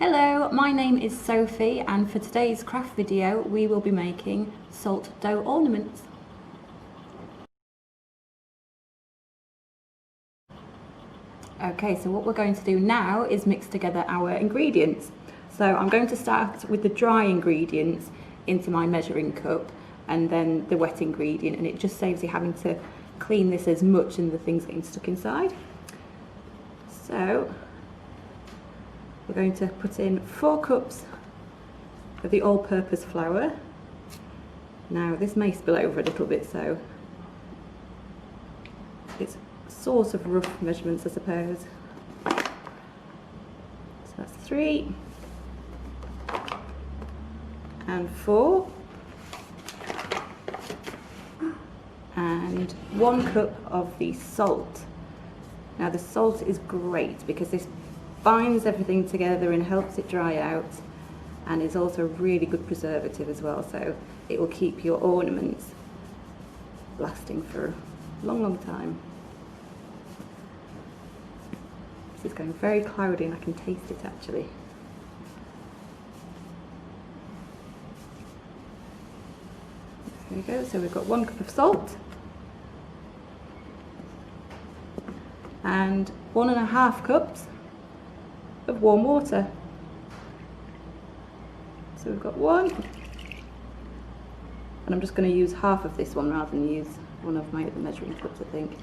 Hello, my name is Sophie, and for today's craft video we will be making salt dough ornaments. Okay, so what we're going to do now is mix together our ingredients. So I'm going to start with the dry ingredients into my measuring cup and then the wet ingredient, and it just saves you having to clean this as much and the things getting stuck inside. So we're going to put in 4 cups of the all-purpose flour. Now this may spill over a little bit, so it's sort of rough measurements, I suppose. So that's 3 and 4 and 1 cup of the salt. Now the salt is great because this binds everything together and helps it dry out, and is also a really good preservative as well, so it will keep your ornaments lasting for a long time. This is going very cloudy and I can taste it actually. There we go, so we've got 1 cup of salt and 1.5 cups of warm water. So we've got 1, and I'm just going to use half of this one rather than use one of my other measuring cups, I think.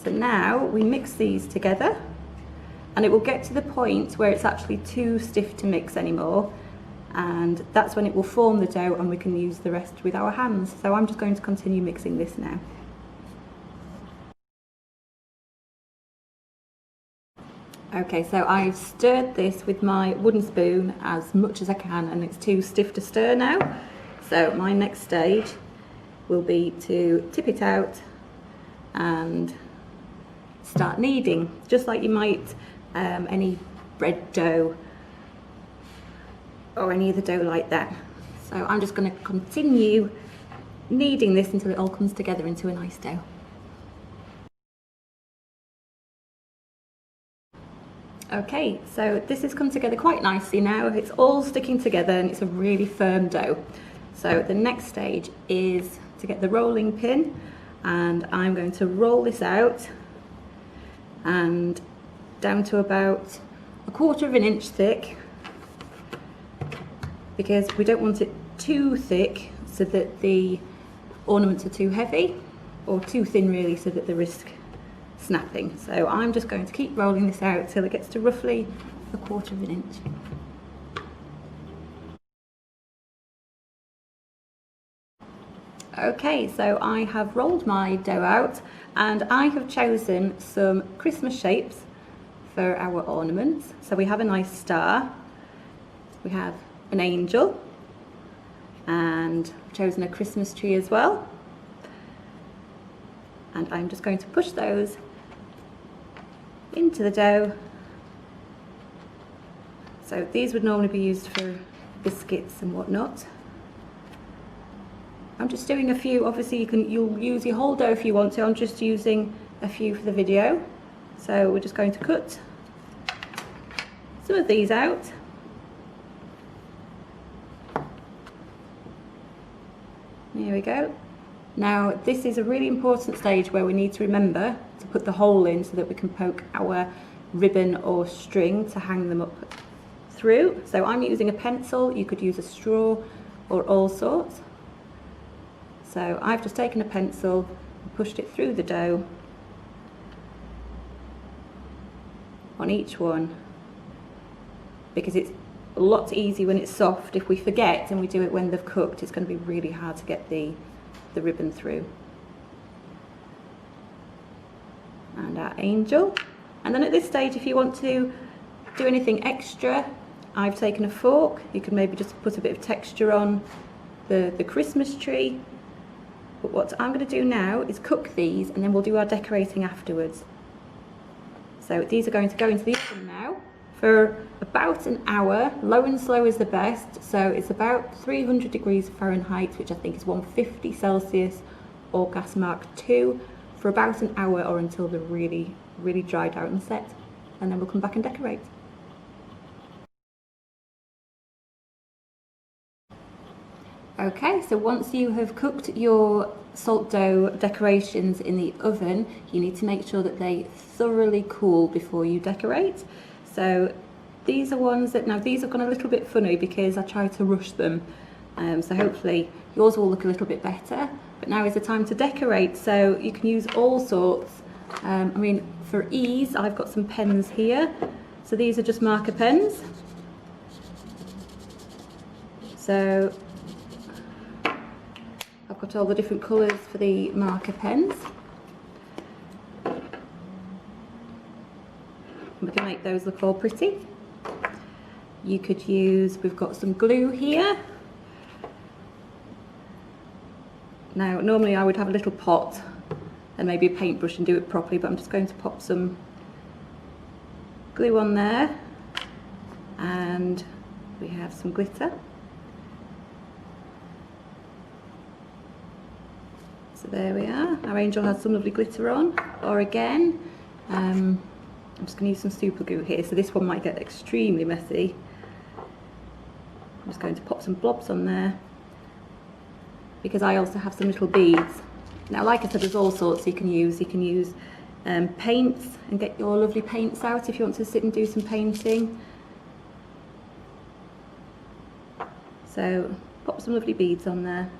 So now we mix these together, and it will get to the point where it's actually too stiff to mix anymore, and that's when it will form the dough and we can use the rest with our hands. So I'm just going to continue mixing this now. Okay, so I've stirred this with my wooden spoon as much as I can, and it's too stiff to stir now. So my next stage will be to tip it out and start kneading, just like you might any bread dough or any other dough like that. So I'm just going to continue kneading this until it all comes together into a nice dough. Okay, so this has come together quite nicely now. It's all sticking together and it's a really firm dough. So the next stage is to get the rolling pin, and I'm going to roll this out and down to about 1/4 inch thick, because we don't want it too thick so that the ornaments are too heavy, or too thin really so that they risk snapping. So I'm just going to keep rolling this out till it gets to roughly 1/4 inch. Okay, so I have rolled my dough out, and I have chosen some Christmas shapes for our ornaments. So we have a nice star, we have an angel, and I've chosen a Christmas tree as well. And I'm just going to push those into the dough. So these would normally be used for biscuits and whatnot. I'm just doing a few. Obviously you'll use your whole dough if you want to. I'm just using a few for the video. So we're just going to cut some of these out. There we go. Now this is a really important stage where we need to remember to put the hole in so that we can poke our ribbon or string to hang them up through. So I'm using a pencil, you could use a straw or all sorts. So I've just taken a pencil and pushed it through the dough on each one, because it's a lot easier when it's soft. If we forget and we do it when they've cooked, it's going to be really hard to get the ribbon through. And our angel. And then at this stage, if you want to do anything extra, I've taken a fork. You can maybe just put a bit of texture on the Christmas tree. But what I'm going to do now is cook these, and then we'll do our decorating afterwards. So these are going to go into the oven now for about an hour. Low and slow is the best, so it's about 300 degrees Fahrenheit, which I think is 150 Celsius, or gas mark 2, for about an hour, or until they're really really dried out and set, and then we'll come back and decorate. Okay, so once you have cooked your salt dough decorations in the oven, you need to make sure that they thoroughly cool before you decorate. So these are ones that, now these have gone a little bit funny because I tried to rush them. So hopefully yours will look a little bit better. But now is the time to decorate, so you can use all sorts. I mean, for ease, I've got some pens here. So these are just marker pens. So I've got all the different colours for the marker pens. We can make those look all pretty. You could use, we've got some glue here. Now, normally I would have a little pot and maybe a paintbrush and do it properly, but I'm just going to pop some glue on there, and we have some glitter. So there we are, our angel has some lovely glitter on, or again, I'm just going to use some super glue here, so this one might get extremely messy. I'm just going to pop some blobs on there, because I also have some little beads. Now, like I said, there's all sorts you can use. You can use paints and get your lovely paints out if you want to sit and do some painting. So pop some lovely beads on there.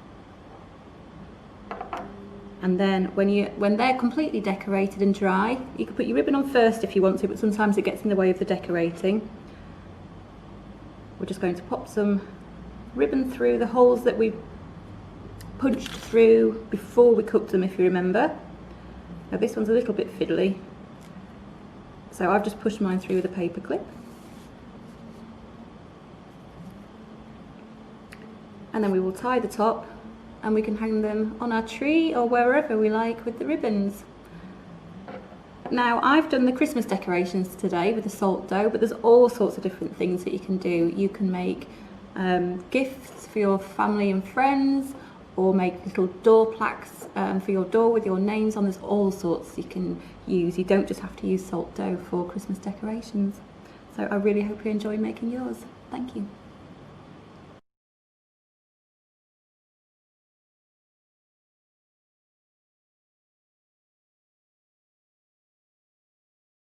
And then when they're completely decorated and dry, you can put your ribbon on first if you want to, but sometimes it gets in the way of the decorating. We're just going to pop some ribbon through the holes that we've punched through before we cooked them, if you remember. Now this one's a little bit fiddly, so I've just pushed mine through with a paper clip. And then we will tie the top, and we can hang them on our tree or wherever we like with the ribbons. Now, I've done the Christmas decorations today with the salt dough, but there's all sorts of different things that you can do. You can make gifts for your family and friends, or make little door plaques for your door with your names on. There's all sorts you can use. You don't just have to use salt dough for Christmas decorations. So I really hope you enjoy making yours. Thank you.